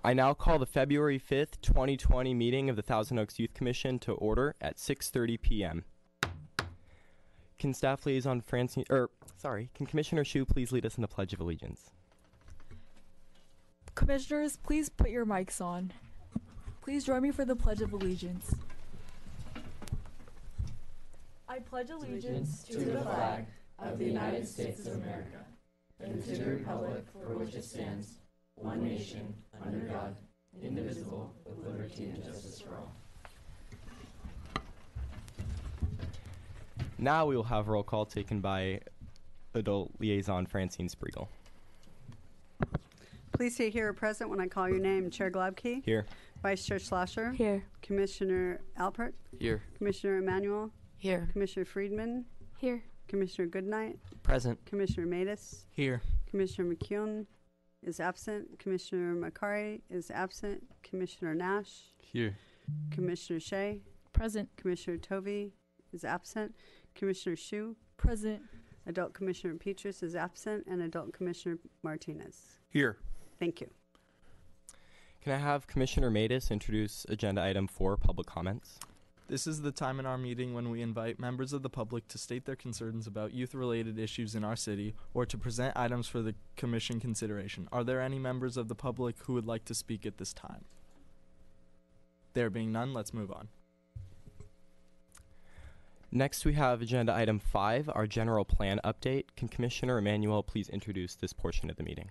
I now call the February 5th, 2020 meeting of the Thousand Oaks Youth Commission to order at 6:30 p.m. Can Staff Liaison can Commissioner Shu please lead us in the Pledge of Allegiance? Commissioners, please put your mics on. Please join me for the Pledge of Allegiance. I pledge allegiance to the flag of the United States of America and to the republic for which it stands, one nation, under God, indivisible, with liberty and justice for all. Now we will have roll call taken by Adult Liaison Francine Spriegel. Please say here or present when I call your name. Chair Glabke? Here. Vice Chair Schlosser? here. Commissioner Alpert? Here. Commissioner Emanuel? Here. Commissioner Friedman? Here. Commissioner Goodnight? Present. Commissioner Matus? Here. Commissioner McKeown is absent. Commissioner Makari is absent. Commissioner Nash? Here. Commissioner Shea? Present. Commissioner Tovey is absent. Commissioner Shu? Present. Adult Commissioner Petrus is absent. And Adult Commissioner Martinez. Here. Thank you. Can I have Commissioner Matus introduce Agenda Item 4, Public Comments? This is the time in our meeting when we invite members of the public to state their concerns about youth-related issues in our city or to present items for the Commission consideration. Are there any members of the public who would like to speak at this time? There being none, let's move on. Next, we have Agenda Item 5, our General Plan Update. Can Commissioner Emanuel please introduce this portion of the meeting?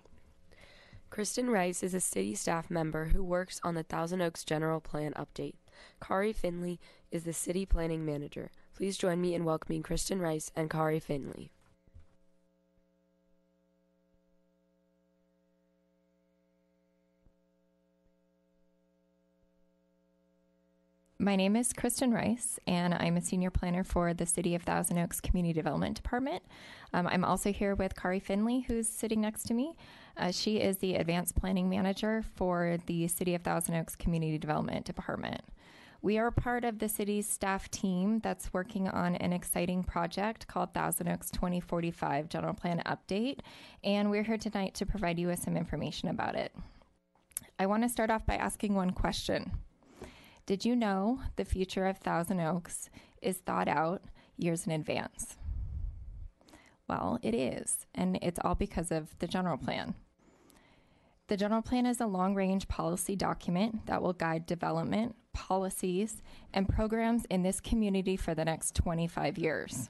Kristen Rice is a city staff member who works on the Thousand Oaks General Plan Update. Kari Finley is the city planning manager. Please join me in welcoming Kristen Rice and Kari Finley. My name is Kristen Rice, and I'm a senior planner for the City of Thousand Oaks Community Development Department. I'm also here with Kari Finley, who's sitting next to me. She is the advanced planning manager for the City of Thousand Oaks Community Development Department. We are part of the city's staff team that's working on an exciting project called Thousand Oaks 2045 General Plan Update, and we're here tonight to provide you with some information about it. I want to start off by asking one question. Did you know the future of Thousand Oaks is thought out years in advance? Well, it is, and it's all because of the general plan. The general plan is a long-range policy document that will guide development, policies, and programs in this community for the next 25 years.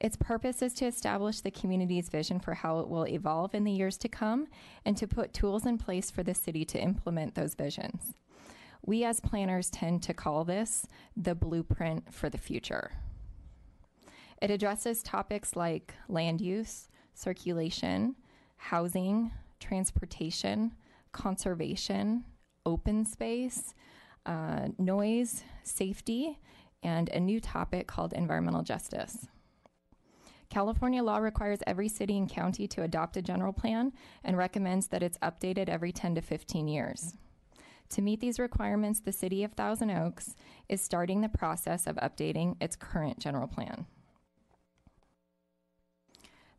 Its purpose is to establish the community's vision for how it will evolve in the years to come and to put tools in place for the city to implement those visions. We as planners tend to call this the blueprint for the future. It addresses topics like land use, circulation, housing, transportation, conservation, open space, noise, safety, and a new topic called environmental justice. California law requires every city and county to adopt a general plan and recommends that it's updated every 10 to 15 years. To meet these requirements, the City of Thousand Oaks is starting the process of updating its current general plan.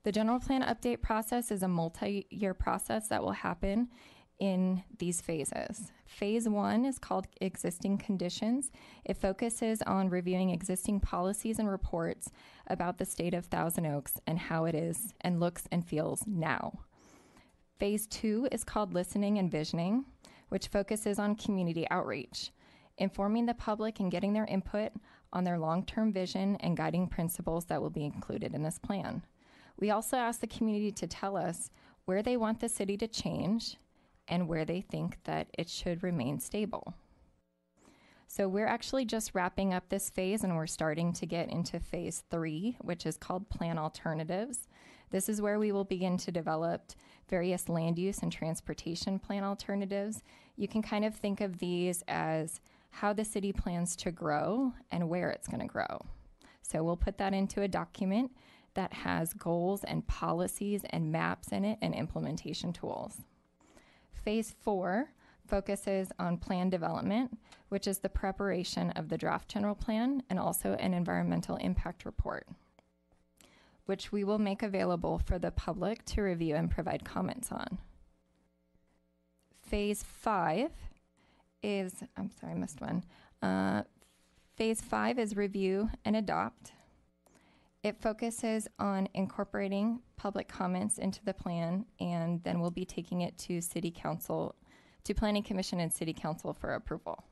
The general plan update process is a multi-year process that will happen in these phases. Phase 1 is called Existing Conditions. It focuses on reviewing existing policies and reports about the state of Thousand Oaks and how it is and looks and feels now. Phase 2 is called Listening and Visioning, which focuses on community outreach, informing the public and getting their input on their long-term vision and guiding principles that will be included in this plan. We also ask the community to tell us where they want the city to change and where they think that it should remain stable. So we're actually just wrapping up this phase and we're starting to get into phase 3, which is called Plan Alternatives. This is where we will begin to develop various land use and transportation plan alternatives. You can kind of think of these as how the city plans to grow and where it's going to grow. So we'll put that into a document that has goals and policies and maps in it and implementation tools. Phase 4 focuses on plan development, which is the preparation of the draft general plan and also an environmental impact report, which we will make available for the public to review and provide comments on. phase 5 is, I'm sorry, I missed one. Phase 5 is review and adopt. It focuses on incorporating public comments into the plan, and then we'll be taking it to City Council, to Planning Commission and City Council for approval.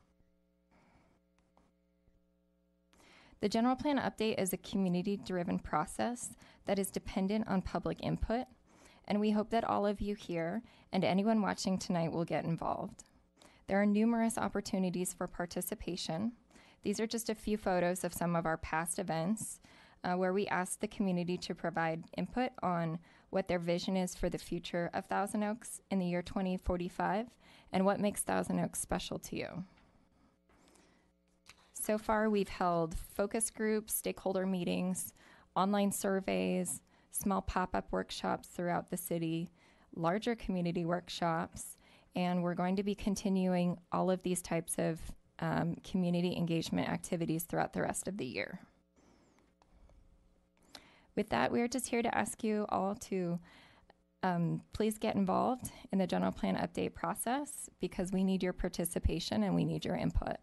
The general plan update is a community-driven process that is dependent on public input, and we hope that all of you here and anyone watching tonight will get involved. There are numerous opportunities for participation. These are just a few photos of some of our past events where we asked the community to provide input on what their vision is for the future of Thousand Oaks in the year 2045 and what makes Thousand Oaks special to you. So far, we've held focus groups, stakeholder meetings, online surveys, small pop-up workshops throughout the city, larger community workshops, and we're going to be continuing all of these types of community engagement activities throughout the rest of the year. With that, we're just here to ask you all to please get involved in the general plan update process because we need your participation and we need your input.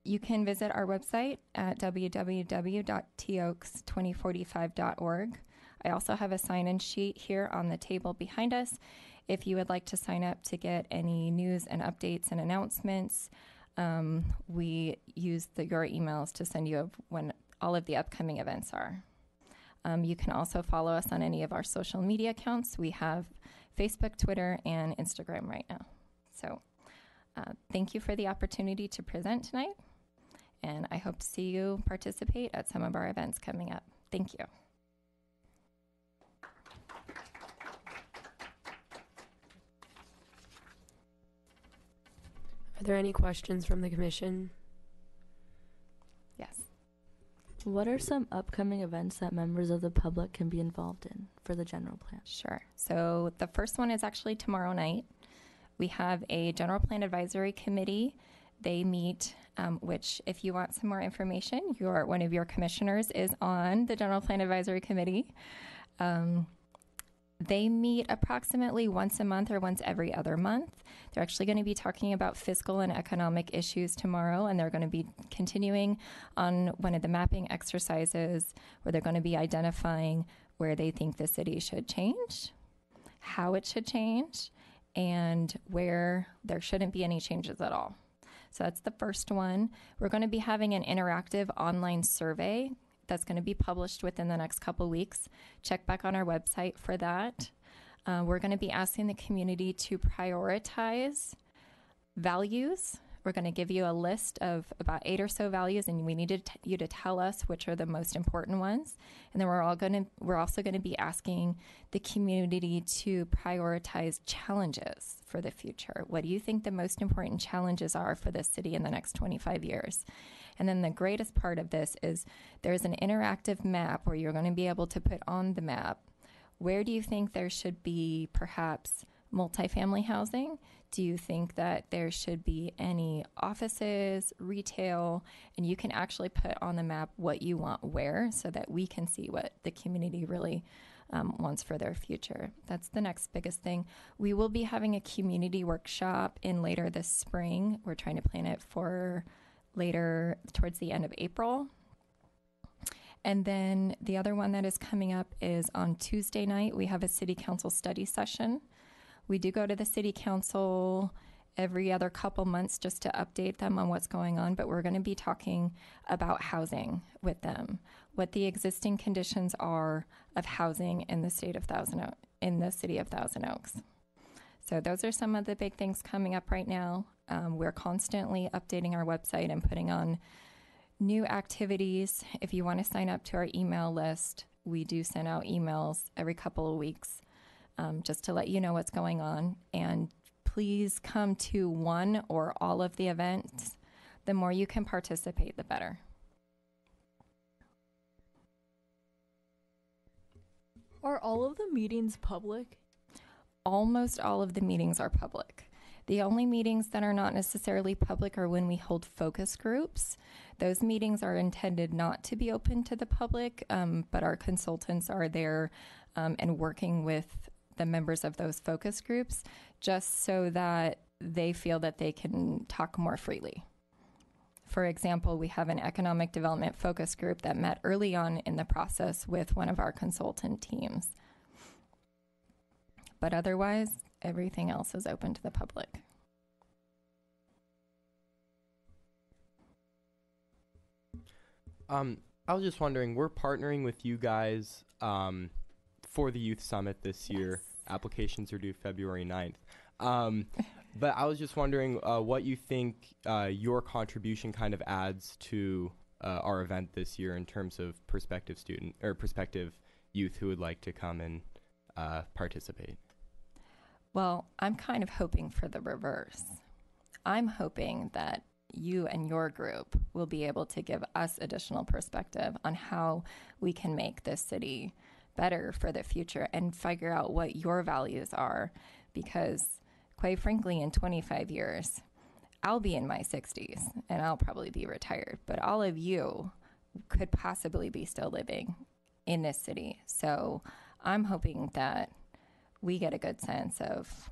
You can visit our website at www.toaks2045.org. I also have a sign-in sheet here on the table behind us if you would like to sign up to get any news and updates and announcements. We use your emails to send you when all of the upcoming events are. You can also follow us on any of our social media accounts. We have Facebook, Twitter, and Instagram right now. So thank you for the opportunity to present tonight, and I hope to see you participate at some of our events coming up. Thank you. Are there any questions from the commission? Yes. What are some upcoming events that members of the public can be involved in for the general plan? Sure. So the first one is actually tomorrow night. We have a general plan advisory committee. They meet, which if you want some more information, one of your commissioners is on the general plan advisory committee. They meet approximately once a month or once every other month. They're actually going to be talking about fiscal and economic issues tomorrow, and they're going to be continuing on one of the mapping exercises where they're going to be identifying where they think the city should change, how it should change, and where there shouldn't be any changes at all. So that's the first one. We're going to be having an interactive online survey that's going to be published within the next couple weeks. Check back on our website for that. We're going to be asking the community to prioritize values. We're going to give you a list of about 8 or so values, and we need you to tell us which are the most important ones. And then we're also going to be asking the community to prioritize challenges for the future. What do you think the most important challenges are for this city in the next 25 years? And then the greatest part of this is there's an interactive map where you're going to be able to put on the map, where do you think there should be perhaps multifamily housing? Do you think that there should be any offices, retail? And you can actually put on the map what you want where so that we can see what the community really wants for their future. That's the next biggest thing. We will be having a community workshop later this spring. We're trying to plan it for later towards the end of April. And then the other one that is coming up is on Tuesday night, we have a city council study session. We do go to the city council every other couple months just to update them on what's going on, but we're going to be talking about housing with them, what the existing conditions are of housing in the city of Thousand Oaks. So those are some of the big things coming up right now. We're constantly updating our website and putting on new activities. If you want to sign up to our email list, we do send out emails every couple of weeks just to let you know what's going on. And please come to one or all of the events. The more you can participate, the better. Are all of the meetings public? Almost all of the meetings are public. The only meetings that are not necessarily public are when we hold focus groups. Those meetings are intended not to be open to the public, but our consultants are there and working with the members of those focus groups, just so that they feel that they can talk more freely. For example, we have an economic development focus group that met early on in the process with one of our consultant teams. But otherwise, everything else is open to the public. I was just wondering, we're partnering with you guys for the Youth Summit this year. Applications are due February 9th. But I was just wondering what you think your contribution kind of adds to our event this year in terms of prospective student or prospective youth who would like to come and participate. Well, I'm kind of hoping for the reverse. I'm hoping that you and your group will be able to give us additional perspective on how we can make this city better for the future and figure out what your values are, because quite frankly, in 25 years, I'll be in my 60s and I'll probably be retired, but all of you could possibly be still living in this city. So I'm hoping that we get a good sense of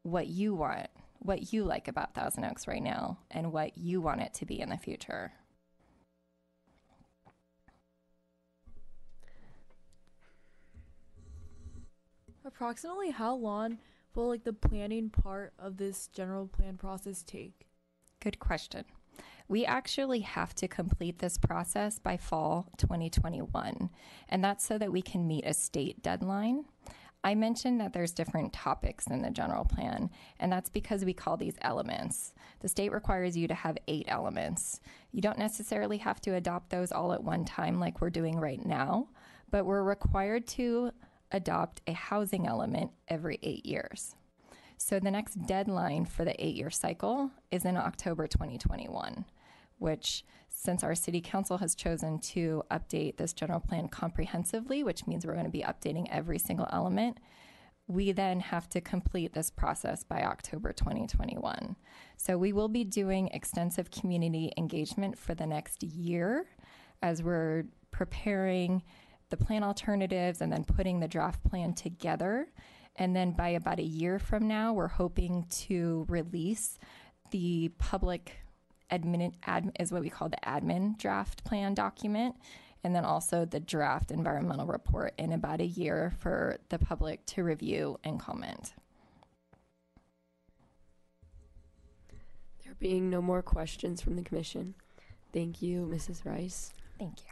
what you want, what you like about Thousand Oaks right now, and what you want it to be in the future. Approximately how long will the planning part of this general plan process take? Good question. We actually have to complete this process by fall 2021, and that's so that we can meet a state deadline. I mentioned that there's different topics in the general plan, and that's because we call these elements. The state requires you to have 8 elements. You don't necessarily have to adopt those all at one time like we're doing right now, but we're required to adopt a housing element every 8 years. So the next deadline for the 8-year cycle is in October 2021, which, since our city council has chosen to update this general plan comprehensively, which means we're going to be updating every single element, we then have to complete this process by October 2021. So we will be doing extensive community engagement for the next year as we're preparing the plan alternatives and then putting the draft plan together. And then by about a year from now, we're hoping to release the public is what we call the admin draft plan document, and then also the draft environmental report in about a year for the public to review and comment. There being no more questions from the commission. Thank you, Mrs. Rice. Thank you.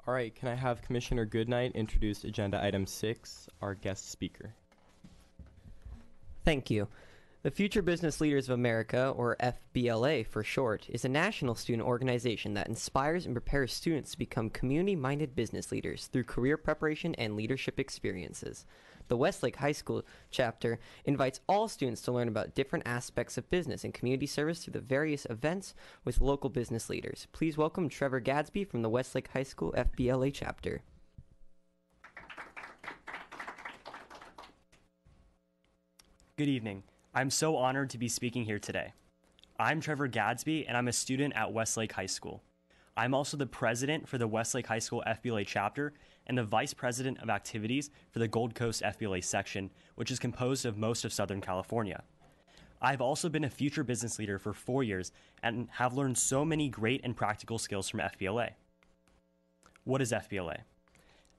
All right, can I have Commissioner Goodnight introduce Agenda Item 6, our guest speaker? Thank you. The Future Business Leaders of America, or FBLA for short, is a national student organization that inspires and prepares students to become community-minded business leaders through career preparation and leadership experiences. The Westlake High School chapter invites all students to learn about different aspects of business and community service through the various events with local business leaders. Please welcome Trevor Gadsby from the Westlake High School FBLA chapter. Good evening. I'm so honored to be speaking here today. I'm Trevor Gadsby, and I'm a student at Westlake High School. I'm also the president for the Westlake High School FBLA chapter and the vice president of activities for the Gold Coast FBLA section, which is composed of most of Southern California. I've also been a future business leader for 4 years and have learned so many great and practical skills from FBLA. What is FBLA?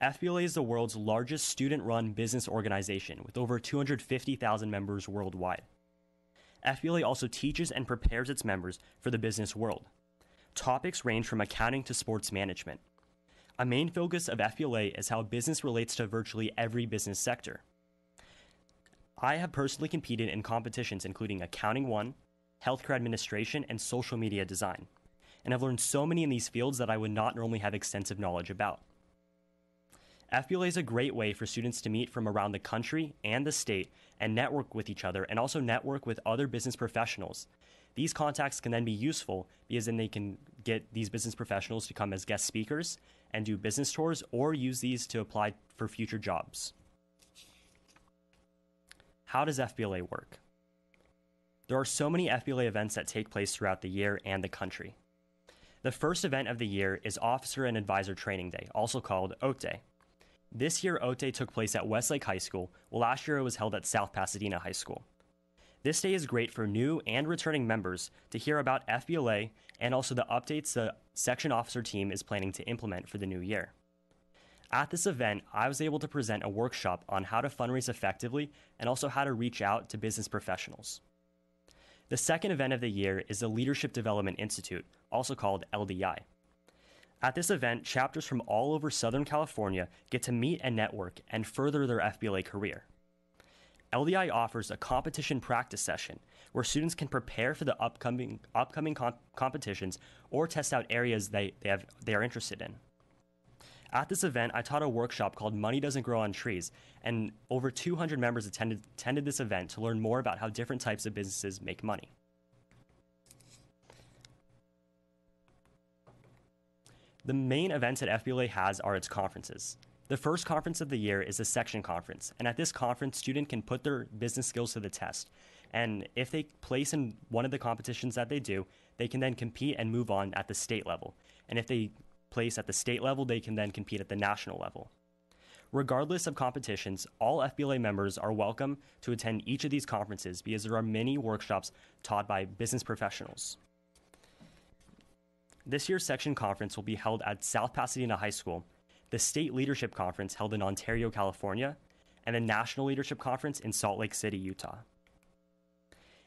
FBLA is the world's largest student-run business organization with over 250,000 members worldwide. FBLA also teaches and prepares its members for the business world. Topics range from accounting to sports management. A main focus of FBLA is how business relates to virtually every business sector. I have personally competed in competitions including Accounting 1, Healthcare Administration, and Social Media Design, and I've learned so many in these fields that I would not normally have extensive knowledge about. FBLA is a great way for students to meet from around the country and the state and network with each other and also network with other business professionals. These contacts can then be useful because then they can get these business professionals to come as guest speakers and do business tours or use these to apply for future jobs. How does FBLA work? There are so many FBLA events that take place throughout the year and the country. The first event of the year is Officer and Advisor Training Day, also called OAT Day. This year, OAT Day took place at Westlake High School, while last year it was held at South Pasadena High School. This day is great for new and returning members to hear about FBLA and also the updates the section officer team is planning to implement for the new year. At this event, I was able to present a workshop on how to fundraise effectively and also how to reach out to business professionals. The second event of the year is the Leadership Development Institute, also called LDI. At this event, chapters from all over Southern California get to meet and network and further their FBLA career. LDI offers a competition practice session where students can prepare for the upcoming competitions or test out areas they are interested in. At this event, I taught a workshop called Money Doesn't Grow on Trees, and over 200 members attended this event to learn more about how different types of businesses make money. The main events that FBLA has are its conferences. The first conference of the year is the section conference, and at this conference, students can put their business skills to the test. And if they place in one of the competitions that they do, they can then compete and move on at the state level. And if they place at the state level, they can then compete at the national level. Regardless of competitions, all FBLA members are welcome to attend each of these conferences because there are many workshops taught by business professionals. This year's section conference will be held at South Pasadena High School, the State Leadership Conference held in Ontario, California, and the National Leadership Conference in Salt Lake City, Utah.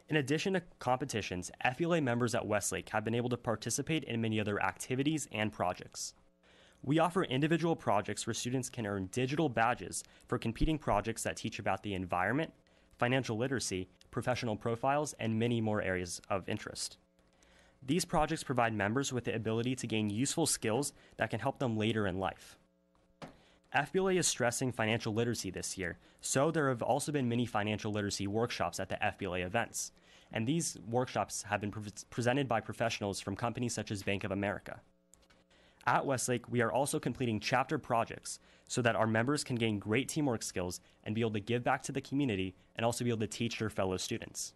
In addition to competitions, FBLA members at Westlake have been able to participate in many other activities and projects. We offer individual projects where students can earn digital badges for competing projects that teach about the environment, financial literacy, professional profiles, and many more areas of interest. These projects provide members with the ability to gain useful skills that can help them later in life. FBLA is stressing financial literacy this year, so there have also been many financial literacy workshops at the FBLA events, and these workshops have been presented by professionals from companies such as Bank of America. At Westlake, we are also completing chapter projects so that our members can gain great teamwork skills and be able to give back to the community and also be able to teach their fellow students.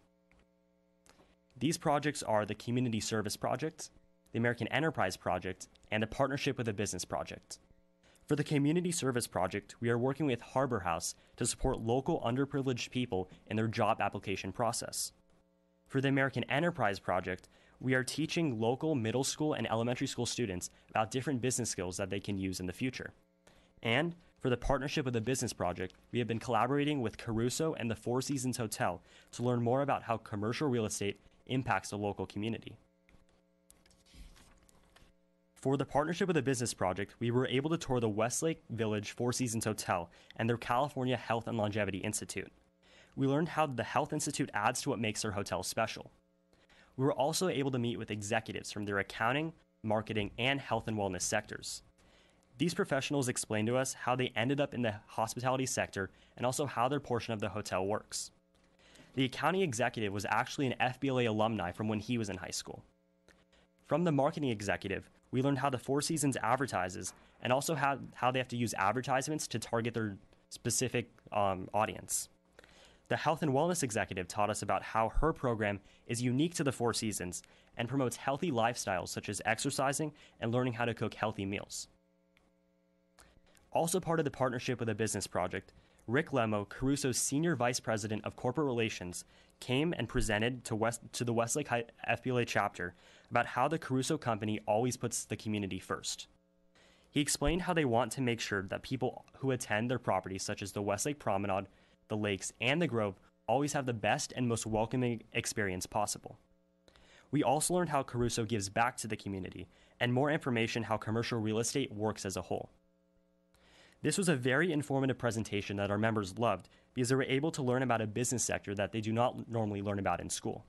These projects are the Community Service Project, the American Enterprise Project, and a Partnership with a Business Project. For the Community Service Project, we are working with Harbor House to support local underprivileged people in their job application process. For the American Enterprise Project, we are teaching local middle school and elementary school students about different business skills that they can use in the future. And for the Partnership with a Business Project, we have been collaborating with Caruso and the Four Seasons Hotel to learn more about how commercial real estate impacts the local community. For the Partnership with a Business Project, we were able to tour the Westlake Village Four Seasons Hotel and their California Health and Longevity Institute. We learned how the Health Institute adds to what makes their hotel special. We were also able to meet with executives from their accounting, marketing, and health and wellness sectors. These professionals explained to us how they ended up in the hospitality sector and also how their portion of the hotel works. The accounting executive was actually an FBLA alumni from when he was in high school. From the marketing executive, we learned how the Four Seasons advertises and also how they have to use advertisements to target their specific audience. The health and wellness executive taught us about how her program is unique to the Four Seasons and promotes healthy lifestyles such as exercising and learning how to cook healthy meals. Also part of the Partnership with a Business Project, Rick Lemo, Caruso's Senior Vice President of Corporate Relations, came and presented to the Westlake FBLA chapter about how the Caruso company always puts the community first. He explained how they want to make sure that people who attend their properties, such as the Westlake Promenade, the lakes, and the Grove, always have the best and most welcoming experience possible. We also learned how Caruso gives back to the community, and more information how commercial real estate works as a whole. This was a very informative presentation that our members loved because they were able to learn about a business sector that they do not normally learn about in school.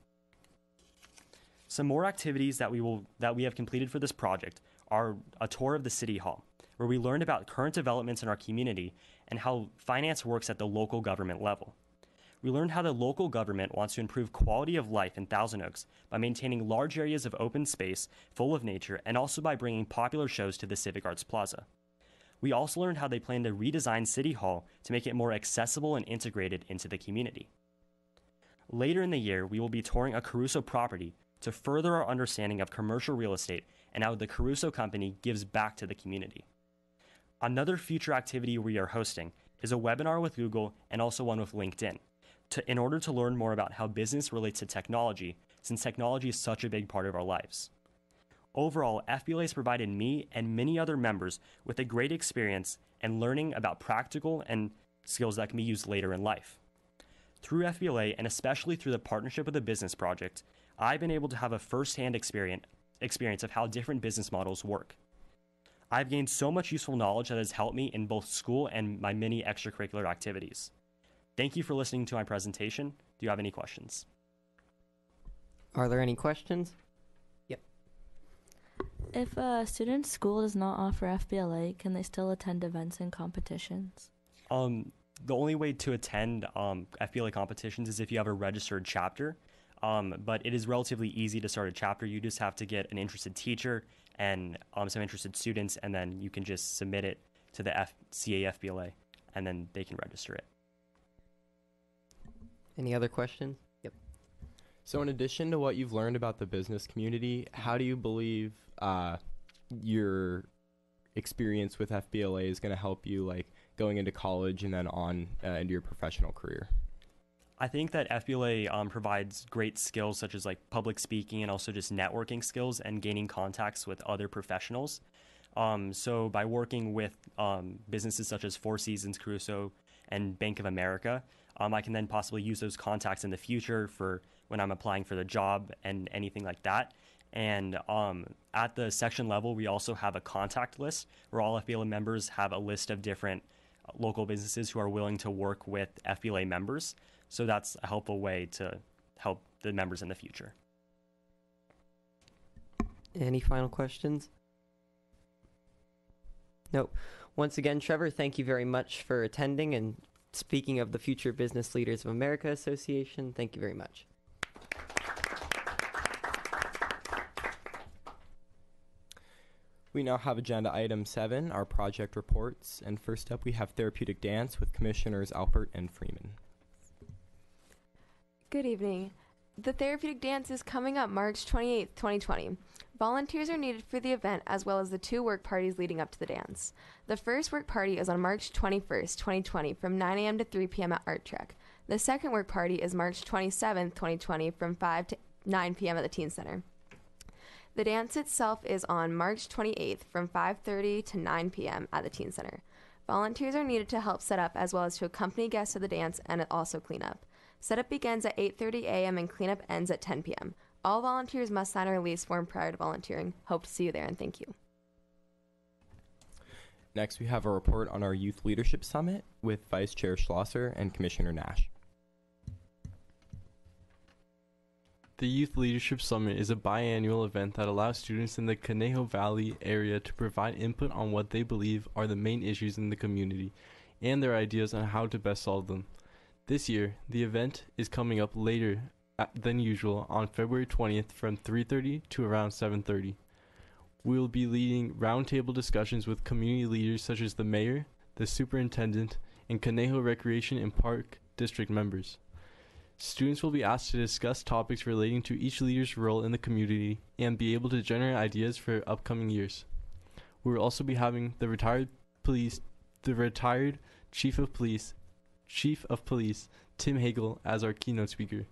Some more activities that we have completed for this project are a tour of the City Hall, where we learned about current developments in our community and how finance works at the local government level. We learned how the local government wants to improve quality of life in Thousand Oaks by maintaining large areas of open space full of nature and also by bringing popular shows to the Civic Arts Plaza. We also learned how they plan to redesign City Hall to make it more accessible and integrated into the community. Later in the year, we will be touring a Caruso property to further our understanding of commercial real estate and how the Caruso Company gives back to the community. Another future activity we are hosting is a webinar with Google and also one with LinkedIn in order to learn more about how business relates to technology, since technology is such a big part of our lives. Overall, FBLA has provided me and many other members with a great experience and learning about practical and skills that can be used later in life. Through FBLA, and especially through the partnership with the business project, I've been able to have a first-hand experience of how different business models work. I've gained so much useful knowledge that has helped me in both school and my many extracurricular activities. Thank you for listening to my presentation. Do you have any questions? Are there any questions? Yep. If a student's school does not offer FBLA, can they still attend events and competitions? The only way to attend FBLA competitions is if you have a registered chapter, but it is relatively easy to start a chapter. You just have to get an interested teacher and some interested students, and then you can just submit it to the CAFBLA, and then they can register it. Any other questions? Yep. So in addition to what you've learned about the business community, how do you believe your experience with FBLA is going to help you, like, going into college and then on into your professional career? I think that FBLA provides great skills such as like public speaking and also just networking skills and gaining contacts with other professionals. So by working with businesses such as Four Seasons, Caruso, and Bank of America, I can then possibly use those contacts in the future for when I'm applying for the job and anything like that. And at the section level, we also have a contact list where all FBLA members have a list of different local businesses who are willing to work with FBLA members. So that's a helpful way to help the members in the future. Any final questions? Nope. Once again, Trevor, thank you very much for attending, and speaking of the Future Business Leaders of America Association, thank you very much. We now have agenda item 7, our project reports, and first up we have therapeutic dance with Commissioners Alpert and Freeman. Good evening. The therapeutic dance is coming up March 28th, 2020. Volunteers are needed for the event, as well as the 2 work parties leading up to the dance. The first work party is on March 21st, 2020 from 9 a.m. to 3 p.m. at Art Trek. The second work party is March 27th, 2020 from 5 to 9 p.m. at the Teen Center. The dance itself is on March 28th from 5:30 to 9 p.m. at the Teen Center. Volunteers are needed to help set up, as well as to accompany guests to the dance and also clean up. Setup begins at 8:30 a.m. and cleanup ends at 10 p.m. All volunteers must sign a release form prior to volunteering. Hope to see you there, and thank you. Next, we have a report on our Youth Leadership Summit with Vice Chair Schlosser and Commissioner Nash. The Youth Leadership Summit is a biannual event that allows students in the Conejo Valley area to provide input on what they believe are the main issues in the community and their ideas on how to best solve them. This year, the event is coming up later than usual on February 20th from 3:30 to around 7:30. We will be leading roundtable discussions with community leaders such as the mayor, the superintendent, and Conejo Recreation and Park District members. Students will be asked to discuss topics relating to each leader's role in the community and be able to generate ideas for upcoming years. We will also be having the retired Chief of Police, Tim Hagel, as our keynote speaker.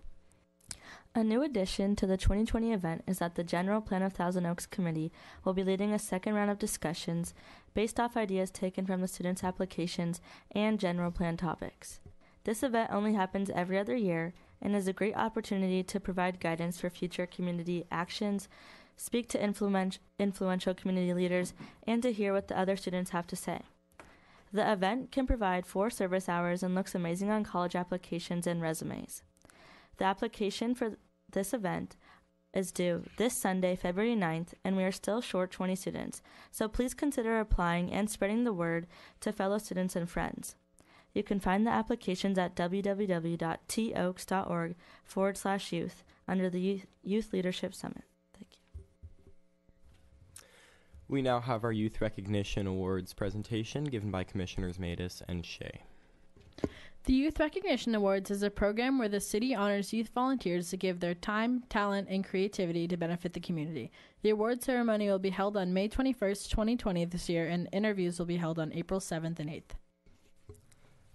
A new addition to the 2020 event is that the General Plan of Thousand Oaks Committee will be leading a second round of discussions based off ideas taken from the students' applications and general plan topics. This event only happens every other year and is a great opportunity to provide guidance for future community actions, speak to influential community leaders, and to hear what the other students have to say. The event can provide 4 service hours and looks amazing on college applications and resumes. The application for this event is due this Sunday, February 9th, and we are still short 20 students, so please consider applying and spreading the word to fellow students and friends. You can find the applications at www.toaks.org/youth under the Youth Leadership Summit. Thank you. We now have our Youth Recognition Awards presentation given by Commissioners Matus and Shea. The Youth Recognition Awards is a program where the city honors youth volunteers to give their time, talent, and creativity to benefit the community. The award ceremony will be held on May 21st, 2020 this year, and interviews will be held on April 7th and 8th.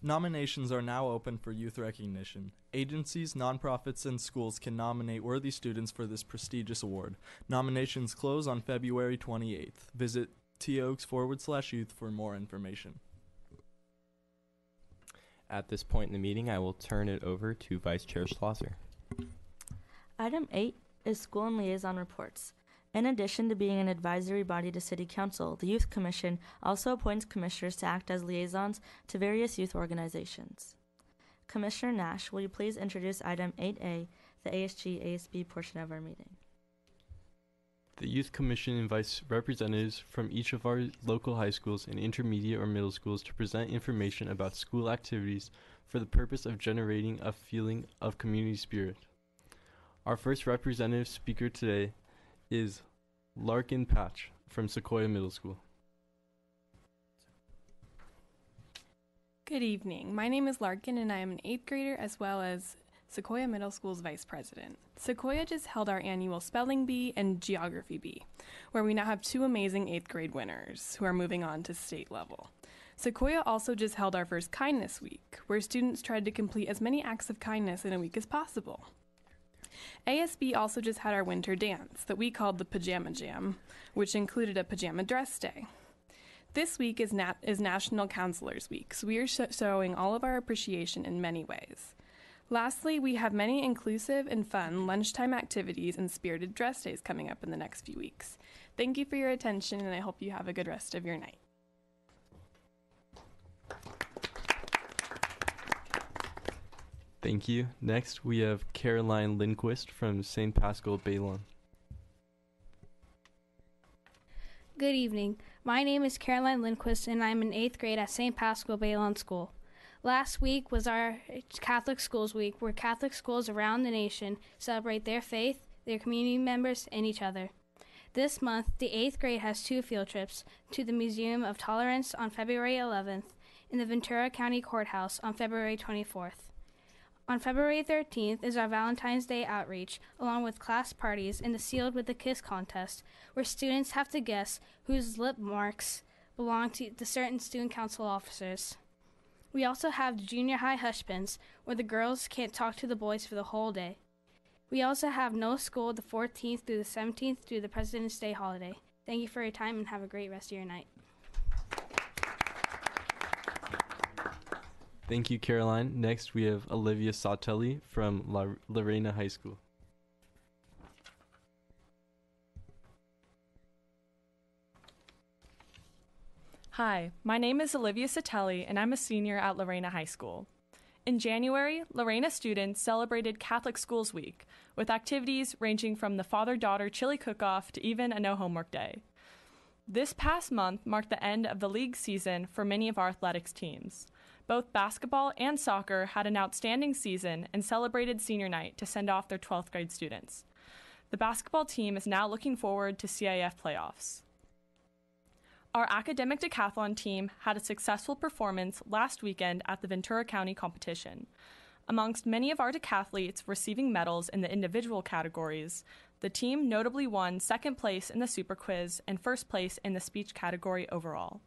Nominations are now open for youth recognition. Agencies, nonprofits, and schools can nominate worthy students for this prestigious award. Nominations close on February 28th. Visit toaks.youth for more information. At this point in the meeting, I will turn it over to Vice Chair Schlosser. Item 8 is School and Liaison Reports. In addition to being an advisory body to City Council, the Youth Commission also appoints commissioners to act as liaisons to various youth organizations. Commissioner Nash, will you please introduce Item 8A, the ASG-ASB portion of our meeting? The Youth Commission invites representatives from each of our local high schools and intermediate or middle schools to present information about school activities for the purpose of generating a feeling of community spirit. Our first representative speaker today is Larkin Patch from Sequoia Middle School. Good evening. My name is Larkin and I am an 8th grader as well as Sequoia Middle School's vice president. Sequoia just held our annual Spelling Bee and Geography Bee, where we now have 2 amazing 8th grade winners who are moving on to state level. Sequoia also just held our first Kindness Week, where students tried to complete as many acts of kindness in a week as possible. ASB also just had our winter dance that we called the Pajama Jam, which included a pajama dress day. This week is National Counselors Week, so we are showing all of our appreciation in many ways. Lastly, we have many inclusive and fun lunchtime activities and spirited dress days coming up in the next few weeks. Thank you for your attention, and I hope you have a good rest of your night. Thank you. Next, we have Caroline Lindquist from St. Pascal Baylon. Good evening. My name is Caroline Lindquist, and I'm in 8th grade at St. Pascal Baylon School. Last week was our Catholic Schools Week, where Catholic schools around the nation celebrate their faith, their community members, and each other. This month, the 8th grade has 2 field trips to the Museum of Tolerance on February 11th and the Ventura County Courthouse on February 24th. On February 13th is our Valentine's Day outreach, along with class parties and the Sealed with a Kiss contest, where students have to guess whose lip marks belong to the certain student council officers. We also have the junior high hushpins, where the girls can't talk to the boys for the whole day. We also have no school the 14th through the 17th through the President's Day holiday. Thank you for your time and have a great rest of your night. Thank you, Caroline. Next, we have Olivia Sautelli from Lorena High School. Hi, my name is Olivia Satelli, and I'm a senior at Lorena High School. In January, Lorena students celebrated Catholic Schools Week, with activities ranging from the father-daughter chili cook-off to even a no-homework day. This past month marked the end of the league season for many of our athletics teams. Both basketball and soccer had an outstanding season and celebrated senior night to send off their 12th grade students. The basketball team is now looking forward to CIF playoffs. Our academic decathlon team had a successful performance last weekend at the Ventura County competition. Amongst many of our decathletes receiving medals in the individual categories, the team notably won 2nd place in the Super Quiz and 1st place in the speech category overall.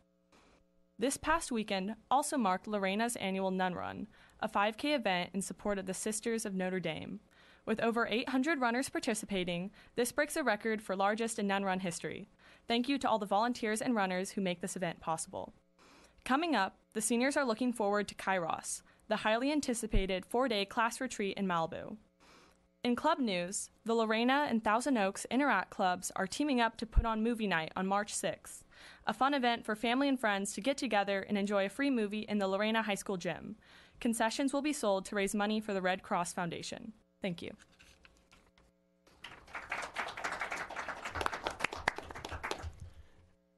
This past weekend also marked Lorena's annual Nun Run, a 5K event in support of the Sisters of Notre Dame. With over 800 runners participating, this breaks a record for largest in Nun Run history. Thank you to all the volunteers and runners who make this event possible. Coming up, the seniors are looking forward to Kairos, the highly anticipated 4-day class retreat in Malibu. In club news, the Lorena and Thousand Oaks Interact Clubs are teaming up to put on movie night on March 6th, a fun event for family and friends to get together and enjoy a free movie in the Lorena High School gym. Concessions will be sold to raise money for the Red Cross Foundation. Thank you.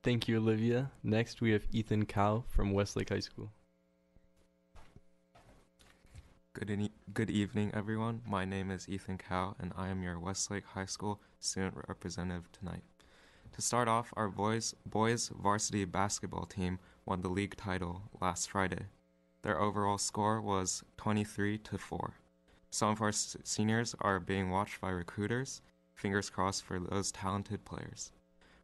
Thank you, Olivia. Next, we have Ethan Cow from Westlake High School. Good evening, everyone. My name is Ethan Cow, and I am your Westlake High School student representative tonight. To start off, our boys varsity basketball team won the league title last Friday. Their overall score was 23-4. Some of our seniors are being watched by recruiters. Fingers crossed for those talented players.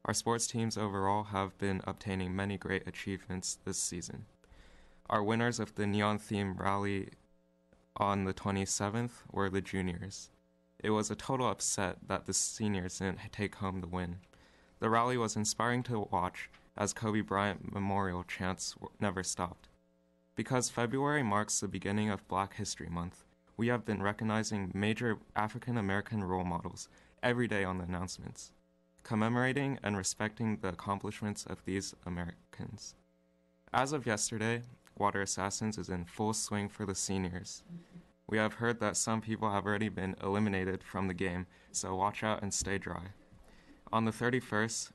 Our sports teams overall have been obtaining many great achievements this season. Our winners of the neon theme rally on the 27th were the juniors. It was a total upset that the seniors didn't take home the win. The rally was inspiring to watch as Kobe Bryant memorial chants never stopped. Because February marks the beginning of Black History Month, we have been recognizing major African American role models every day on the announcements, commemorating and respecting the accomplishments of these Americans. As of yesterday, Water Assassins is in full swing for the seniors. We have heard that some people have already been eliminated from the game, so watch out and stay dry. On the 31st,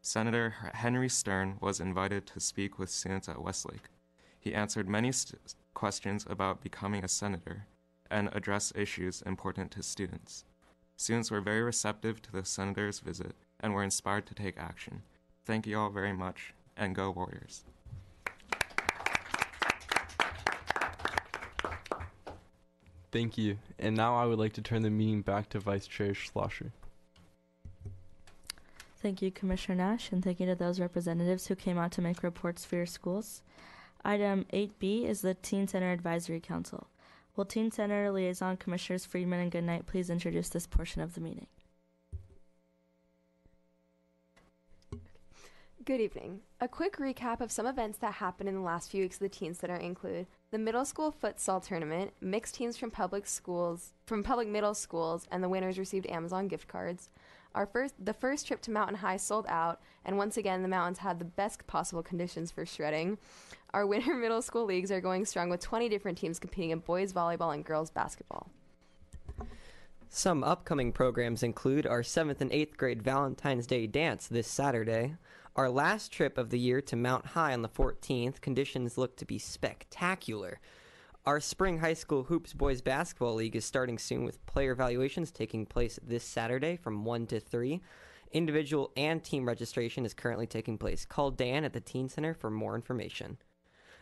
Senator Henry Stern was invited to speak with students at Westlake. He answered many questions about becoming a senator and addressed issues important to students. Students were very receptive to the senator's visit and were inspired to take action. Thank you all very much, and go Warriors. Thank you. And now I would like to turn the meeting back to Vice Chair Schlosser. Thank you, Commissioner Nash, and thank you to those representatives who came out to make reports for your schools. Item 8B is the Teen Center Advisory Council. Will Teen Center Liaison Commissioners Friedman and Goodnight please introduce this portion of the meeting? Good evening. A quick recap of some events that happened in the last few weeks of the Teen Center include the middle school futsal tournament, mixed teams from public middle schools, and the winners received Amazon gift cards. The first trip to Mountain High sold out, and once again the mountains had the best possible conditions for shredding. Our winter middle school leagues are going strong with 20 different teams competing in boys volleyball and girls basketball. Some upcoming programs include our 7th and 8th grade Valentine's Day dance this Saturday. Our last trip of the year to Mount High on the 14th. Conditions look to be spectacular. Our spring high school hoops boys basketball league is starting soon with player evaluations taking place this Saturday from 1 to 3. Individual and team registration is currently taking place. Call Dan at the Teen Center for more information.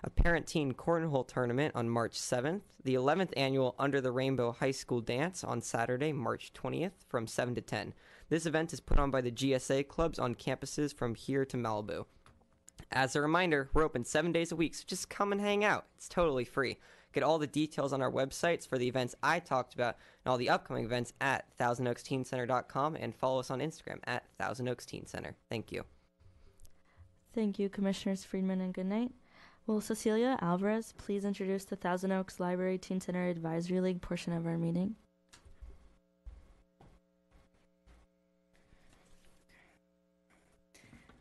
A parent-teen cornhole tournament on March 7th. The 11th annual Under the Rainbow High School Dance on Saturday, March 20th from 7 to 10. This event is put on by the GSA clubs on campuses from here to Malibu. As a reminder, we're open 7 days a week, so just come and hang out. It's totally free. Get all the details on our websites for the events I talked about and all the upcoming events at ThousandOaksTeenCenter.com and follow us on Instagram at Thousand Oaks Teen Center. Thank you. Thank you, Commissioners Friedman and Goodnight. Will Cecilia Alvarez please introduce the Thousand Oaks Library Teen Center Advisory League portion of our meeting?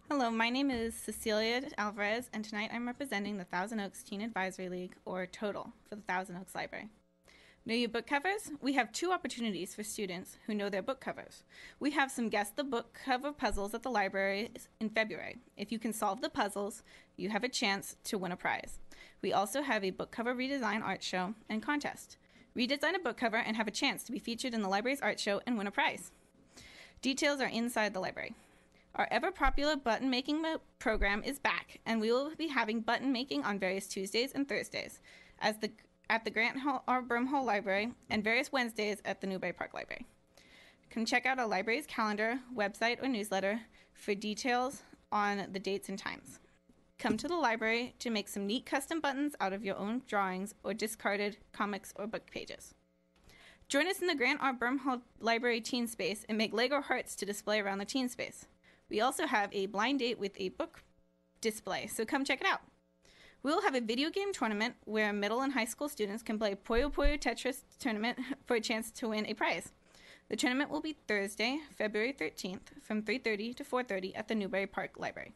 Hello, my name is Cecilia Alvarez, and tonight I'm representing the Thousand Oaks Teen Advisory League, or TOTAL, for the Thousand Oaks Library. Know your book covers? We have 2 opportunities for students who know their book covers. We have some Guess the Book Cover puzzles at the library in February. If you can solve the puzzles, you have a chance to win a prize. We also have a book cover redesign art show and contest. Redesign a book cover and have a chance to be featured in the library's art show and win a prize. Details are inside the library. Our ever-popular button-making program is back, and we will be having button making on various Tuesdays and Thursdays at the Grant Hall or Brimhall Library and various Wednesdays at the Newberry Park Library. Come check out our library's calendar, website, or newsletter for details on the dates and times. Come to the library to make some neat custom buttons out of your own drawings or discarded comics or book pages. Join us in the Grant R. Brimhall Library Teen Space and make Lego hearts to display around the teen space. We also have a blind date with a book display, so come check it out. We will have a video game tournament where middle and high school students can play Puyo Puyo Tetris tournament for a chance to win a prize. The tournament will be Thursday, February 13th from 3:30 to 4:30 at the Newberry Park Library.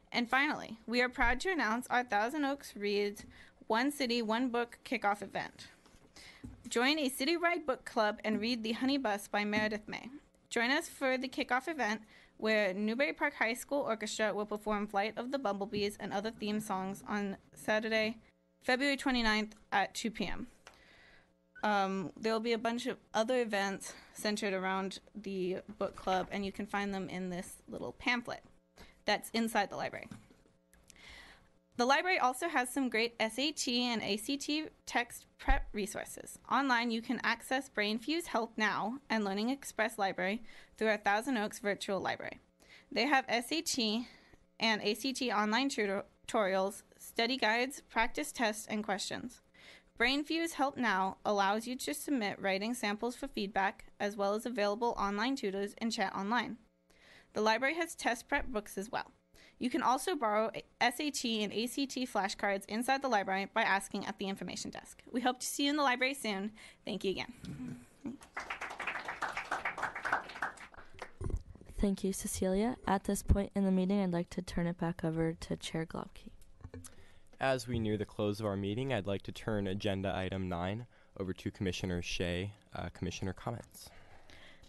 And finally, we are proud to announce our Thousand Oaks Reads One City, One Book kickoff event. Join a citywide book club and read The Honey Bus by Meredith May. Join us for the kickoff event where Newberry Park High School Orchestra will perform Flight of the Bumblebees and other theme songs on Saturday, February 29th at 2 p.m. There will be a bunch of other events centered around the book club, and you can find them in this little pamphlet that's inside the library. The library also has some great SAT and ACT text prep resources. Online, you can access BrainFuse Help Now and Learning Express Library through our Thousand Oaks virtual library. They have SAT and ACT online tutorials, study guides, practice tests, and questions. BrainFuse Help Now allows you to submit writing samples for feedback, as well as available online tutors and chat online. The library has test prep books as well. You can also borrow SAT and ACT flashcards inside the library by asking at the information desk. We hope to see you in the library soon. Thank you again. Thank you, Cecilia. At this point in the meeting, I'd like to turn it back over to Chair Globke. As we near the close of our meeting, I'd like to turn agenda item 9 over to Commissioner Shea. Commissioner comments.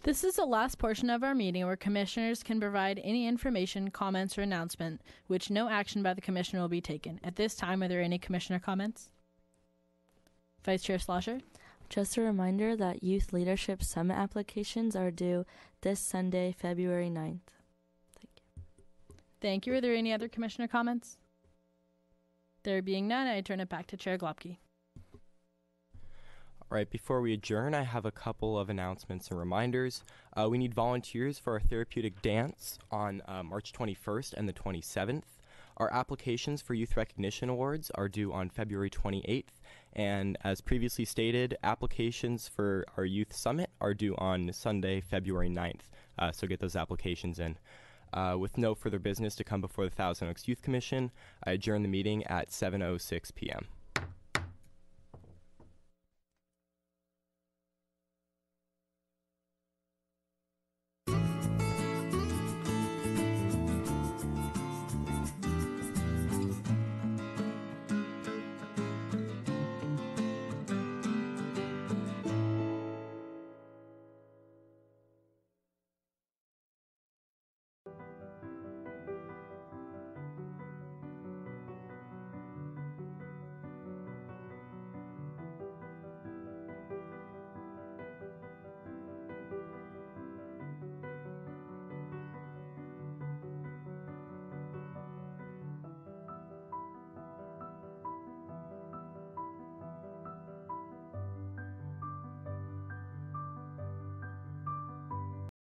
This is the last portion of our meeting where commissioners can provide any information, comments, or announcement, which no action by the commissioner will be taken. At this time, are there any commissioner comments? Vice Chair Slosher? Just a reminder that Youth Leadership Summit applications are due this Sunday, February 9th. Thank you. Thank you. Are there any other commissioner comments? There being none, I turn it back to Chair Globke. All right, before we adjourn, I have a couple of announcements and reminders. We need volunteers for our therapeutic dance on March 21st and the 27th. Our applications for Youth Recognition Awards are due on February 28th. And as previously stated, applications for our Youth Summit are due on Sunday, February 9th. So get those applications in. With no further business to come before the Thousand Oaks Youth Commission, I adjourn the meeting at 7:06 p.m.